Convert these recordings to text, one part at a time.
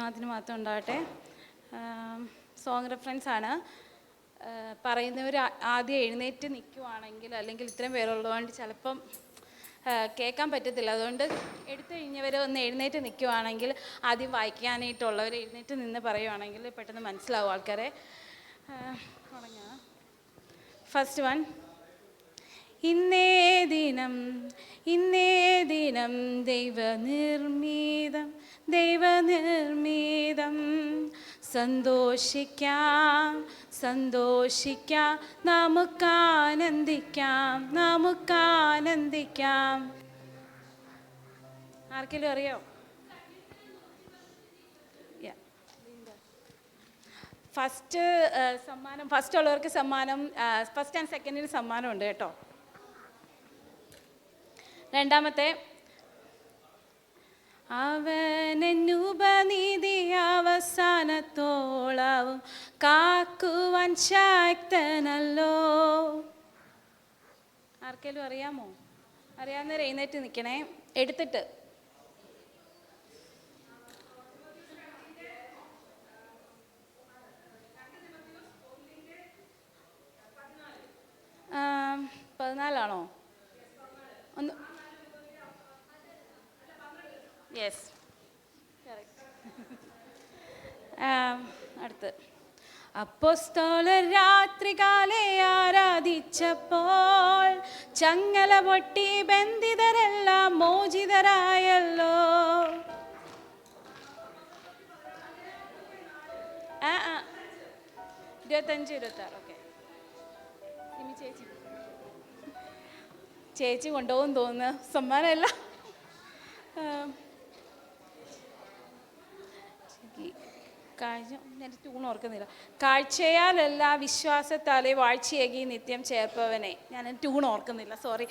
ദൈവനാഥന് മാത്രം ഉണ്ടാകട്ടെ. Song reference ആണ്. പറയുന്നവർ ആദ്യം എഴുന്നേറ്റ് നിൽക്കുവാണെങ്കിൽ, അല്ലെങ്കിൽ ഇത്രയും പേരുള്ളതുകൊണ്ട് ചിലപ്പം കേൾക്കാൻ പറ്റത്തില്ല. അതുകൊണ്ട് എടുത്തു കഴിഞ്ഞവർ ഒന്ന് എഴുന്നേറ്റ് നിൽക്കുവാണെങ്കിൽ, ആദ്യം വായിക്കാനായിട്ടുള്ളവർ എഴുന്നേറ്റ് നിന്ന് പറയുവാണെങ്കിൽ പെട്ടെന്ന് മനസ്സിലാവും ആൾക്കാരെ. തുടങ്ങാം. First one. ഇന്നേ ദിനം ദൈവനിർമ്മിതം സന്തോഷിക്കാം നമുക്കാനന്ദിക്കാം. ആർക്കെങ്കിലും അറിയോ? ഫസ്റ്റ് സമ്മാനം, ഫസ്റ്റ് ഉള്ളവർക്ക് സമ്മാനം, ഫസ്റ്റ് ആൻഡ് സെക്കൻഡിന് സമ്മാനമുണ്ട് കേട്ടോ. രണ്ടാമത്തെ, അവനുപനീതി അവസാനത്തോളവും കാക്കുവാൻ ശക്തനല്ലോ. ആർക്കെങ്കിലും അറിയാമോ? അറിയാവുന്നവർ എഴുന്നേറ്റ് നിൽക്കണേ. എടുത്തിട്ട് പതിനാലാണോ? ഒന്ന് യെസ്, അടുത്ത്. അപ്പോസ്തലർ രാത്രികാലെ ആരാധിച്ചപ്പോൾ ചങ്ങല പൊട്ടി ബന്ധിതരെല്ലാം മോചിതരായല്ലോ. 25-26. ഓക്കെ. ചേച്ചി കൊണ്ടുപോകും തോന്നുന്നു സമ്മാനമല്ല. ഞാൻ ട്യൂൺ ഓർക്കുന്നില്ല. കാഴ്ചയാലല്ല വിശ്വാസത്താലെ വാഴ്ചയേകി നിത്യം ചേർപ്പവനെ. ഞാൻ ട്യൂൺ ഓർക്കുന്നില്ല, സോറി.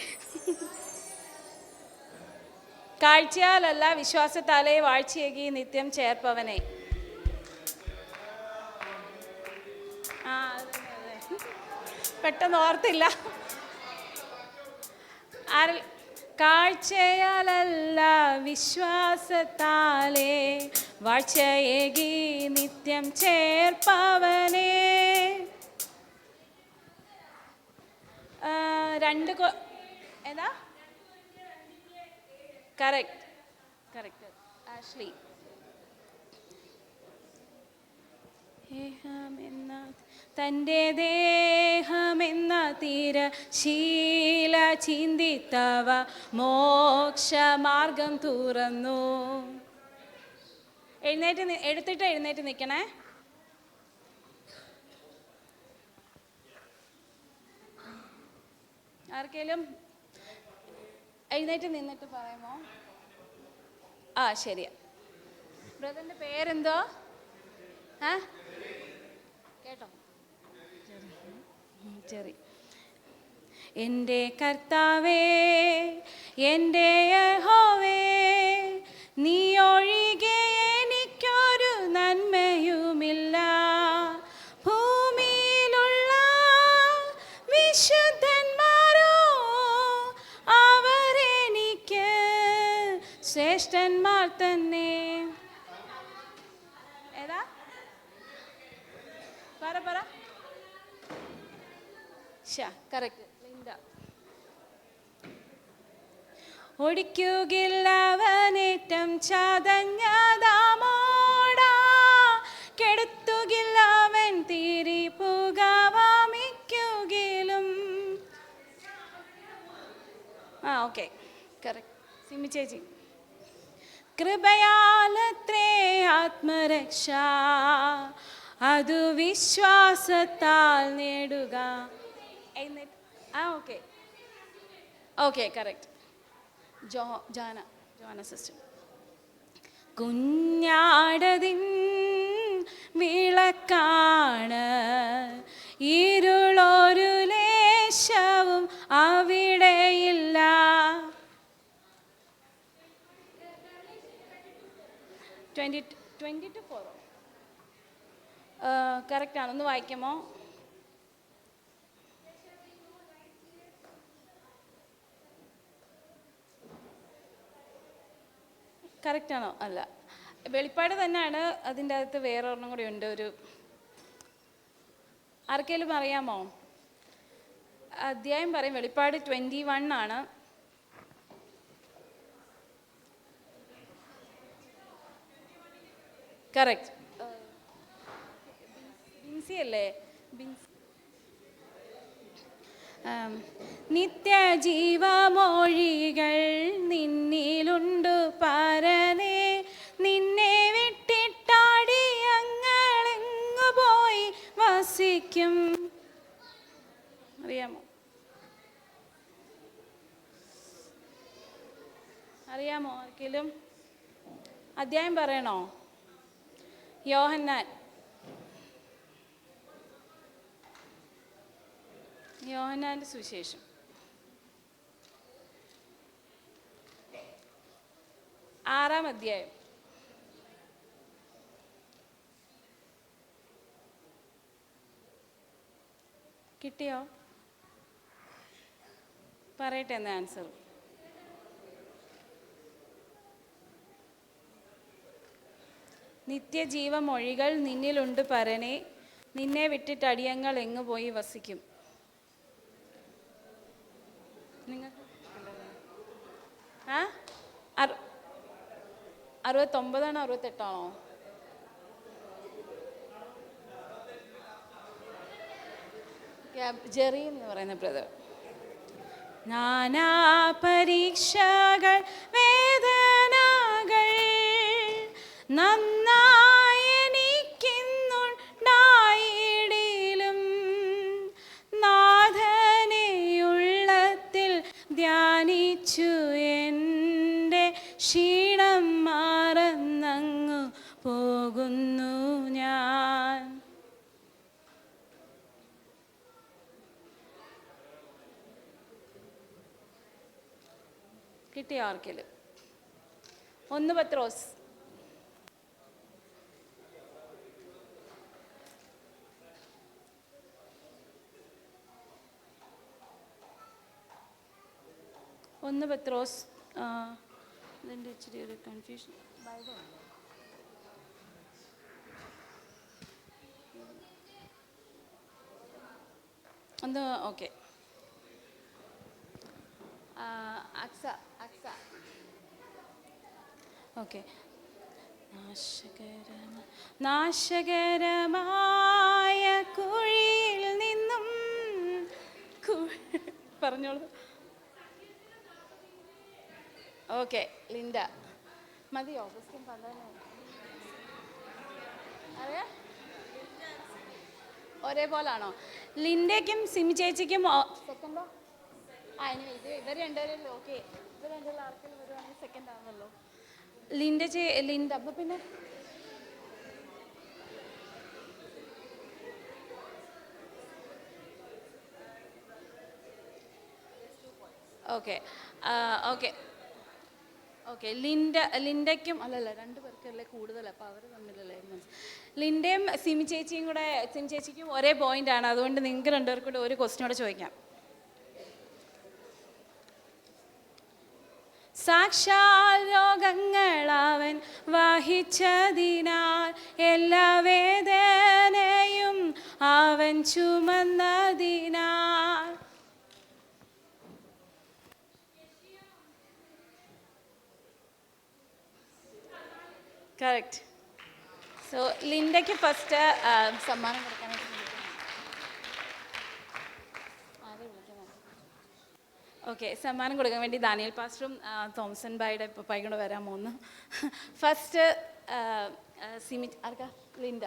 കാഴ്ചയാലല്ല വിശ്വാസത്താലെ വാഴ്ചയേകി നിത്യം ചേർപ്പവനെ. പെട്ടെന്ന് ഓർത്തില്ല. കാഴ്ചയാലല്ല വിശ്വാസത്താലെ വാഴ്ചയേകി നിത്യം ചേർപ്പവനെ. ഏതാ? കറക്റ്റ്. ആഷ്ലി. തൻ്റെ ദേഹമെന്ന തിരശീല ചിന്തിത്തവ മോക്ഷമാർഗം തുറന്നു. എടുത്തിട്ട് എഴുന്നേറ്റ് നിൽക്കണേ. ആർക്കെങ്കിലും എഴുന്നേറ്റ് നിന്നിട്ട് പറയുമോ? ശരിയാ. ബ്രദറിൻ്റെ പേരെന്തോ? കേട്ടോ? ചെറി. എൻ്റെ കർത്താവേ, എൻ്റെ യഹോവേ, നീ ഒഴികെ എനിക്കൊരു നന്മയുമില്ല. ഭൂമിയിലുള്ള വിശുദ്ധന്മാരോ അവരെനിക്ക് ശ്രേഷ്ഠന്മാർ തന്നെ. ഏതാ? പറ. കറക്റ്റ്. ലിൻഡ. ഒടിക്കുകില്ലവനേറ്റം ചതഞ്ഞതാമോടാ, കെടുത്തുകില്ലവൻ തിരി പുകവാമിക്കുകിലും. Okay, correct. സിമി ചേച്ചി. കൃപയാലത്രേ ആത്മരക്ഷ, അതു വിശ്വാസത്താൽ നേടുക. Okay, correct. Jona sister. കുഞ്ഞാടതിൻ വിളക്കാണ്, ഇരുളൊരു ലേശവും അവിടെയില്ല. 20-4 കറക്റ്റാണ്. ഒന്ന് വായിക്കാമോ? കറക്റ്റാണോ? അല്ല. വെളിപ്പാട് തന്നെയാണ്. അതിൻ്റെ അകത്ത് വേറെ ഒരെണ്ണം കൂടി ഉണ്ട്. ആർക്കെങ്കിലും അറിയാമോ? അധ്യായം പറയും. വെളിപ്പാട് 21 ആണ്. കറക്റ്റ്. ബിൻസി അല്ലേ? നിത്യജീവമൊഴികൾ നിന്നിലുണ്ടു പരനേ, നിന്നെ വിട്ടിട്ടാടിയങ്ങളെങ്ങു പോയി വസിക്കും. അറിയാമോ ആർക്കെങ്കിലും? അധ്യായം പറയണോ? യോഹന്നാന്റെ സുവിശേഷം 6-ാം അധ്യായം. കിട്ടിയോ? പറയട്ടെ എന്നാ ആൻസർ. നിത്യജീവമൊഴികൾ നിന്നിലുണ്ട് പരനെ, നിന്നെ വിട്ടിട്ട് അടിയങ്ങൾ എങ്ങു പോയി വസിക്കും. നിങ്ങൾക്ക് 69 68? ജെറി എന്ന് പറയുന്ന ബ്രദർ. നാനാ പരീക്ഷകൾ വേദനകൾ നന്നായെനിക്കുണ്ടായിടിലും നാഥനെ ഉള്ളത്തിൽ ധ്യാനിച്ചു എൻ്റെ ക്ഷീണം മറന്നങ്ങു പോകുന്നു ഞാൻ. കിട്ടിയ ആർക്കെങ്കിലും? 1 പത്രോസ് 1 പത്രോസ്. ഇതിൻ്റെ ഇച്ചിരി ഒരു കൺഫ്യൂഷൻ. ഒന്ന് ഓക്കെ. അക്സ ഓക്കെ. നാശകരമായ കുഴിയിൽ നിന്നും പറഞ്ഞോളൂ. ഓക്കെ. ലിൻഡ മതിയോ? അറിയാ ഒരേപോലാണോ? ലിൻഡയ്ക്കും സിമി ചേച്ചിക്കും സെക്കൻഡോ? ഇവർ രണ്ടുപേരല്ലോ. ഓക്കെ, ഇവർ രണ്ടുപേരും ആർക്കെങ്കിലും വരുവാണെങ്കിൽ സെക്കൻഡ് ആവുമല്ലോ. ലിൻഡ അപ്പം പിന്നെ ഓക്കെ ഓക്കെ ഓക്കെ. ലിൻഡയ്ക്കും അല്ലല്ല, 2 പേർക്കല്ലേ കൂടുതൽ, അപ്പോൾ അവർ തമ്മിലല്ലേ. ലിൻഡയും സിമി ചേച്ചിക്കും ഒരേ പോയിൻ്റാണ്. അതുകൊണ്ട് നിങ്ങൾക്ക് 2 പേർക്കും കൂടെ ഒരു ക്വസ്റ്റ്യനോടെ ചോദിക്കാം. സാക്ഷാൽ രോഗങ്ങളവൻ വഹിച്ചതിനാൽ എല്ലാ വേദനയും അവൻ ചുമന്നതിനാൽ. കറക്റ്റ്. സോ ലിൻഡയ്ക്ക് ഫസ്റ്റ് സമ്മാനം കൊടുക്കാനായിട്ട് ഓക്കെ. സമ്മാനം കൊടുക്കാൻ വേണ്ടി ദാനിയൽ പാസ്റ്ററും തോംസൺ ബായുടെ പപ്പായും കൂടെ വരാൻ പോകുന്നു. ഫസ്റ്റ് സിമി ആർക്കാ? ലിൻഡ.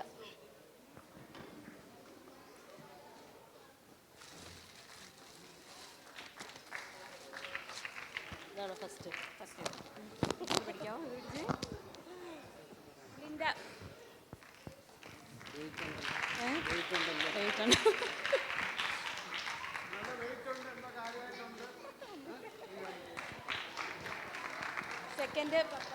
ഇതാണ് ഫസ്റ്റ് പഠിക്കാമോ? ലിൻഡ സെക്കൻഡ് പപ്പ.